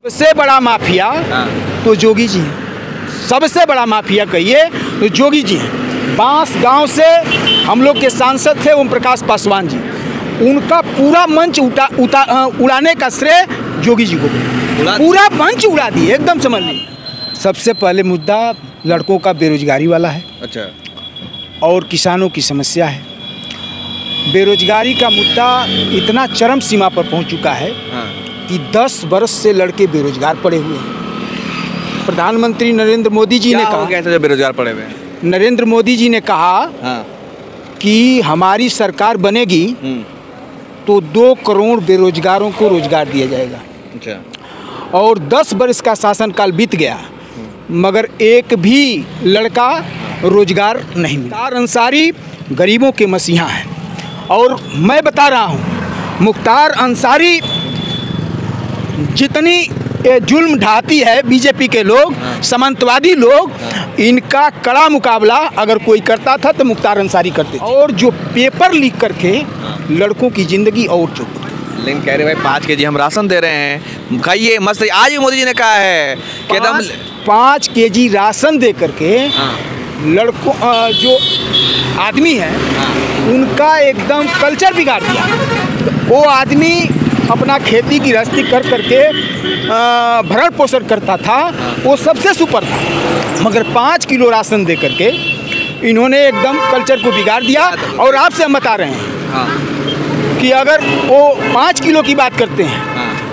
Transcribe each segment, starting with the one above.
सबसे बड़ा माफिया तो जोगी जी हैं। सबसे बड़ा माफिया कहिए तो जोगी जी हैं। बांस गांव से हम लोग के सांसद थे ओम प्रकाश पासवान जी, उनका पूरा मंच उड़ाने का श्रेय जोगी जी को, पूरा मंच उड़ा दिए एकदम, समझ लीजिए। सबसे पहले मुद्दा लड़कों का बेरोजगारी वाला है। अच्छा। और किसानों की समस्या है। बेरोजगारी का मुद्दा इतना चरम सीमा पर पहुंच चुका है कि 10 वर्ष से लड़के बेरोजगार पड़े हुए हैं। प्रधानमंत्री नरेंद्र मोदी जी ने कहा, कैसे बेरोजगार पड़े हुए हैं? नरेंद्र मोदी जी ने कहा कि हमारी सरकार बनेगी तो 2 करोड़ बेरोजगारों को रोजगार दिया जाएगा। अच्छा। और 10 वर्ष का शासनकाल बीत गया मगर एक भी लड़का रोजगार नहीं मिला। मुख्तार अंसारी गरीबों के मसीहा हैं और मैं बता रहा हूँ, मुख्तार अंसारी जितनी जुल्म ढाती है बीजेपी के लोग, सामंतवादी लोग, इनका कड़ा मुकाबला अगर कोई करता था तो मुख्तार अंसारी करते थे। और जो पेपर लीक करके लड़कों की ज़िंदगी और चुप। लेकिन कह रहे भाई 5 केजी हम राशन दे रहे हैं, खाइए मस्त। आज भी मोदी जी ने कहा है कि 5 केजी राशन दे करके लड़कों जो आदमी है उनका एकदम कल्चर बिगाड़ दिया। वो आदमी अपना खेती गृहस्थी कर करके भरण पोषण करता था, वो सबसे सुपर था, मगर 5 किलो राशन दे करके इन्होंने एकदम कल्चर को बिगाड़ दिया। और आपसे हम बता रहे हैं कि अगर वो 5 किलो की बात करते हैं,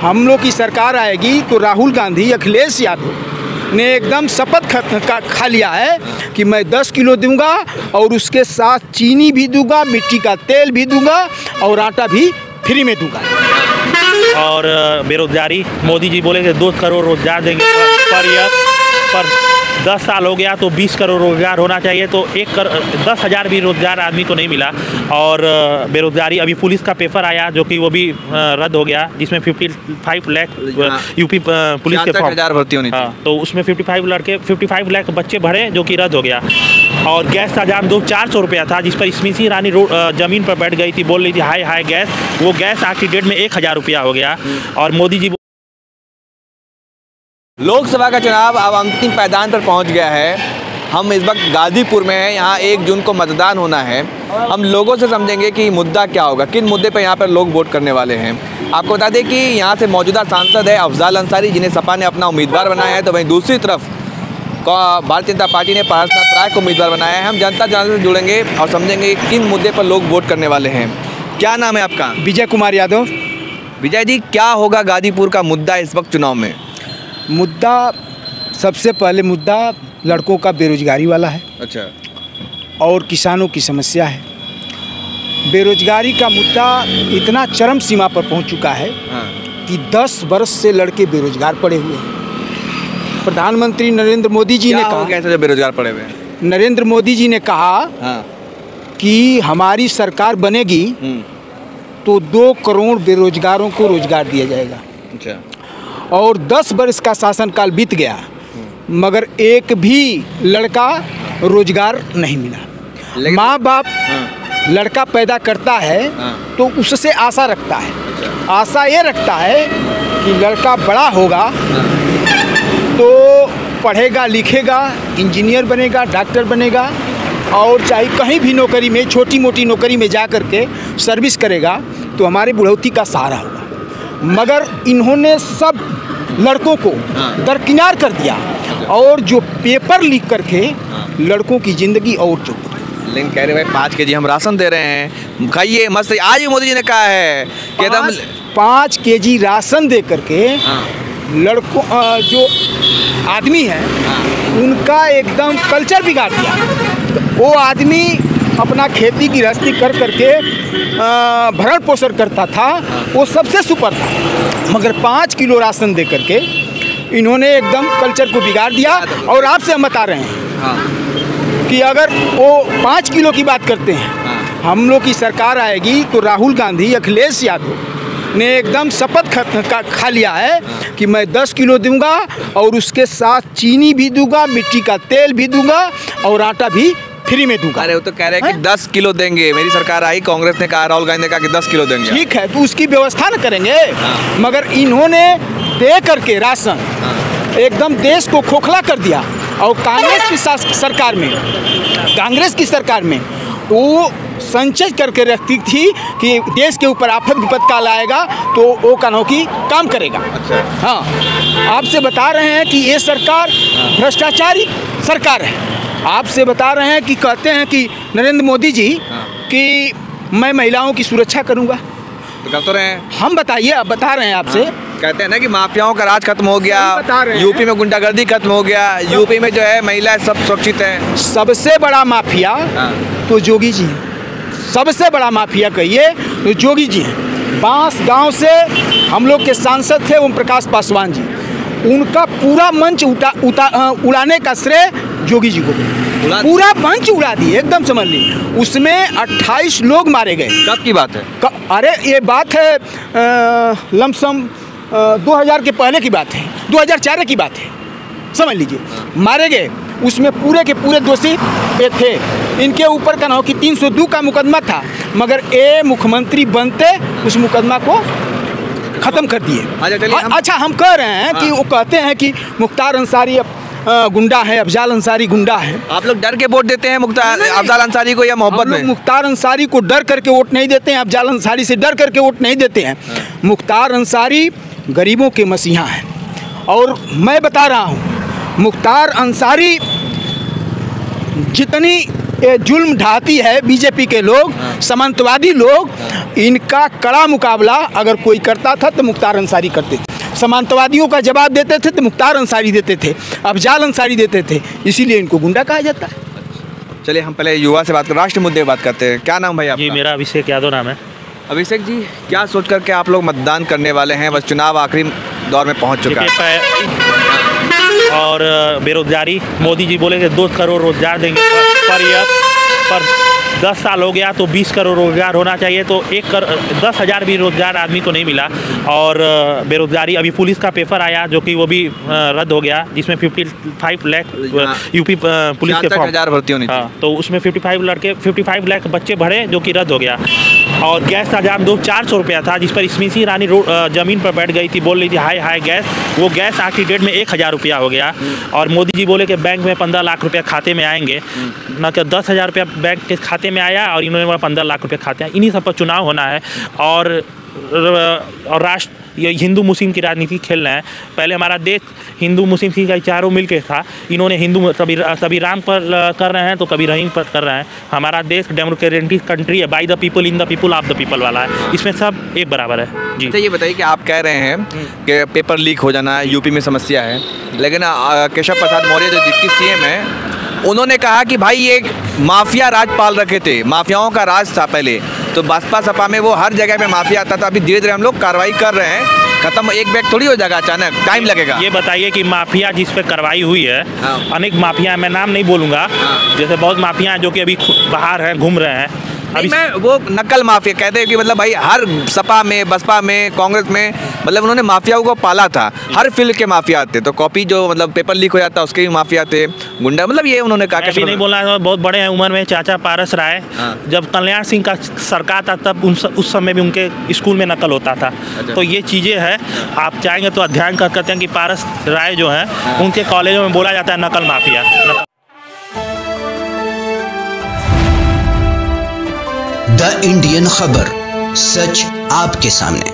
हम लोग की सरकार आएगी तो राहुल गांधी, अखिलेश यादव ने एकदम शपथ खा लिया है कि मैं 10 किलो दूंगा और उसके साथ चीनी भी दूंगा, मिट्टी का तेल भी दूंगा और आटा भी फ्री में दूंगा। और बेरोजगारी, मोदी जी बोले कि 2 करोड़ रोजगार देंगे पर ईयर, पर 10 साल हो गया तो 20 करोड़ रोजगार होना चाहिए, तो 10,000 भी रोजगार आदमी को नहीं मिला। और बेरोजगारी, अभी पुलिस का पेपर आया जो कि वो भी रद्द हो गया, जिसमें 55 लाख यूपी पुलिस के फॉर्म भर्ती होनी थी। तो उसमें 55 लाख बच्चे भरे जो कि रद्द हो गया। और गैस का दाम 400 रुपया था, जिस पर स्मृति ईरानी ज़मीन पर बैठ गई थी, बोल रही थी हाई गैस। वो गैस आज की डेट में 1000 रुपया हो गया। और मोदी जी लोकसभा का चुनाव अब अंतिम पायदान पर पहुंच गया है। हम इस वक्त गाजीपुर में हैं, यहाँ 1 जून को मतदान होना है। हम लोगों से समझेंगे कि मुद्दा क्या होगा, किन मुद्दे पर यहाँ पर लोग वोट करने वाले हैं। आपको बता दें कि यहाँ से मौजूदा सांसद है अफजाल अंसारी, जिन्हें सपा ने अपना उम्मीदवार बनाया है, तो वहीं दूसरी तरफ भारतीय जनता पार्टी ने पारसनाथ राय को उम्मीदवार बनाया है। हम जनता जनार्दन से जुड़ेंगे और समझेंगे किन मुद्दे पर लोग वोट करने वाले हैं। क्या नाम है आपका? विजय कुमार यादव। विजय जी, क्या होगा गाजीपुर का मुद्दा इस वक्त चुनाव में? मुद्दा, सबसे पहले मुद्दा लड़कों का बेरोजगारी वाला है। अच्छा। और किसानों की समस्या है। बेरोजगारी का मुद्दा इतना चरम सीमा पर पहुंच चुका है कि 10 वर्ष से लड़के बेरोजगार पड़े हुए हैं। प्रधानमंत्री नरेंद्र मोदी जी ने कहा, कैसे बेरोजगार पड़े हुए हैं? नरेंद्र मोदी जी ने कहा कि हमारी सरकार बनेगी तो 2 करोड़ बेरोजगारों को रोजगार दिया जाएगा। अच्छा। और 10 वर्ष का शासनकाल बीत गया मगर एक भी लड़का रोजगार नहीं मिला। माँ बाप लड़का पैदा करता है तो उससे आशा रखता है। अच्छा। आशा ये रखता है कि लड़का बड़ा होगा तो पढ़ेगा लिखेगा, इंजीनियर बनेगा, डॉक्टर बनेगा और चाहे कहीं भी नौकरी में, छोटी मोटी नौकरी में जा कर के सर्विस करेगा तो हमारे बुढ़ौती का सहारा होगा। मगर इन्होंने सब लड़कों को दरकिनार कर दिया और जो पेपर लीक करके लड़कों की ज़िंदगी और चुप। लेकिन कह रहे भाई 5 केजी हम राशन दे रहे हैं, खाइए मस्त। आज भी मोदी जी ने कहा है कि 5 केजी राशन दे करके लड़कों जो आदमी है उनका एकदम कल्चर बिगाड़ दिया। वो आदमी अपना खेती गृहस्थी कर करके भरण पोषण करता था, वो सबसे सुपर था, मगर 5 किलो राशन दे करके इन्होंने एकदम कल्चर को बिगाड़ दिया। और आपसे हम बता रहे हैं कि अगर वो 5 किलो की बात करते हैं, हम लोग की सरकार आएगी तो राहुल गांधी, अखिलेश यादव ने एकदम शपथ खा लिया है कि मैं 10 किलो दूंगा और उसके साथ चीनी भी दूंगा, मिट्टी का तेल भी दूंगा और आटा भी फ्री में दूंगा। अरे वो तो कह रहे हैं कि 10 किलो देंगे, मेरी सरकार आई, कांग्रेस ने कहा, राहुल गांधी ने कहा कि 10 किलो देंगे। ठीक है, तो उसकी व्यवस्था न करेंगे। मगर इन्होंने दे करके राशन एकदम देश को खोखला कर दिया। और कांग्रेस की सरकार में वो संचय करके रखती थी कि देश के ऊपर आफत विपत काल आएगा तो वो कानों की काम करेगा। अच्छा। हाँ, आपसे बता रहे हैं कि ये सरकार भ्रष्टाचारी सरकार है। आपसे बता रहे हैं कि कहते हैं कि नरेंद्र मोदी जी कि मैं महिलाओं की सुरक्षा करूंगा। तो कर तो रहे हैं। हम बताइए, अब बता रहे हैं आपसे। कहते हैं ना कि माफियाओं का राज खत्म हो गया, बता रहे हैं। यूपी में गुंडागर्दी खत्म हो गया, यूपी में जो है महिलाएं सब सुरक्षित हैं। सबसे बड़ा माफिया तो जोगी जी हैं। सबसे बड़ा माफिया कहिए तो जोगी जी हैं। बांस गांव से हम लोग के सांसद थे ओम प्रकाश पासवान जी, उनका पूरा मंच उड़ाने का श्रेय जोगी जी को। पूरा मंच उड़ा दिए, एकदम समझ लीजिए। उसमें 28 लोग मारे गए। कब की बात है? अरे ये बात है लमसम 2000 के पहले की बात है, 2004 की बात है, समझ लीजिए। मारे गए, उसमें पूरे के पूरे दोषी ये थे। इनके ऊपर का नाम कि 302 का मुकदमा था, मगर ये मुख्यमंत्री बनते उस मुकदमा को ख़त्म कर दिए। अच्छा, हम कह रहे हैं कि वो कहते हैं कि मुख्तार अंसारी गुंडा है, अफजाल अंसारी गुंडा है। आप लोग डर के वोट देते हैं मुख्तार अफजाल अंसारी को या मोहब्बत में? मुख्तार अंसारी को डर करके वोट नहीं देते हैं, अफजाल अंसारी से डर करके वोट नहीं देते हैं। मुख्तार अंसारी गरीबों के मसीहा हैं। और मैं बता रहा हूँ, मुख्तार अंसारी जितनी जुल्म ढाती है बीजेपी के लोग, सामंतवादी लोग, इनका कड़ा मुकाबला अगर कोई करता था तो मुख्तार अंसारी करते थे। सामंतवादियों का जवाब देते थे तो मुख्तार अंसारी देते थे, अफजाल अंसारी देते थे। इसीलिए इनको गुंडा कहा जाता है। चलिए हम पहले युवा से बात करें, राष्ट्रीय मुद्दे बात करते हैं। क्या नाम भाई आपका? जी, मेरा अभिषेक यादव नाम है। अभिषेक जी, क्या सोच करके आप लोग मतदान करने वाले हैं? बस चुनाव आखिरी दौर में पहुंच चुका है और बेरोजगारी, मोदी जी बोले कि 2 करोड़ रोजगार देंगे पर ईयर, पर 10 साल हो गया तो 20 करोड़ रोजगार होना चाहिए, तो 10,000 भी रोजगार आदमी को नहीं मिला। और बेरोजगारी, अभी पुलिस का पेपर आया जो कि वो भी रद्द हो गया, जिसमें 55 लाख यूपी पुलिस के फॉर्म भर्ती होनी थी। हाँ, तो उसमें 55 लाख बच्चे भरे, जो कि रद्द हो गया। और गैस का दाम 400 रुपया था, जिस पर स्मृति ईरानी ज़मीन पर बैठ गई थी, बोल रही थी हाई गैस। वो गैस आज की डेट में 1000 रुपया हो गया। और मोदी जी बोले कि बैंक में 15 लाख रुपया खाते में आएंगे, न कि 10,000 रुपया बैंक के खाते में आया और इन्होंने बोला 15 लाख रुपए खाते हैं। इन्हीं सब पर चुनाव होना है और राष्ट्र ये हिंदू मुस्लिम की राजनीति खेल रहे हैं। पहले हमारा देश हिंदू मुस्लिम की चारों मिल के था, इन्होंने हिंदू कभी राम पर कर रहे हैं तो कभी रहीम पर कर रहे हैं। हमारा देश डेमोक्रेटिक कंट्री है, by the people in the people of the people वाला है, इसमें सब एक बराबर है। जी, अच्छा ये बताइए कि आप कह रहे हैं कि पेपर लीक हो जाना यूपी में समस्या है, लेकिन केशव प्रसाद मौर्य जो डिप्टी सीएम है, उन्होंने कहा कि भाई ये माफिया राज पाल रखे थे, माफियाओं का राज था पहले, तो बसपा सपा में वो हर जगह पे माफिया आता था। अभी धीरे धीरे हम लोग कार्रवाई कर रहे हैं, खत्म एक बैग थोड़ी हो जाएगा अचानक, टाइम लगेगा। ये बताइए कि माफिया जिस पे कार्रवाई हुई है, अनेक माफिया, मैं नाम नहीं बोलूँगा, जैसे बहुत माफिया हैं जो कि अभी बाहर हैं, घूम रहे हैं। अभी मैं वो नकल माफिया कहते हैं कि मतलब भाई हर सपा में, बसपा में, कांग्रेस में, मतलब उन्होंने माफियाओं को पाला था। हर फील्ड के माफिया थे, तो कॉपी जो मतलब पेपर लीक हो जाता उसके भी माफिया थे, गुंडा, मतलब ये उन्होंने कहा। अभी नहीं बोलना है, बहुत बड़े हैं उम्र में, चाचा पारस राय, जब कल्याण सिंह का सरकार था तब उस समय भी उनके स्कूल में नकल होता था। तो ये चीज़ें हैं, आप चाहेंगे तो अध्ययन कर सकते हैं कि पारस राय जो है उनके कॉलेजों में बोला जाता है नकल माफिया। द इंडियन खबर, सच आपके सामने।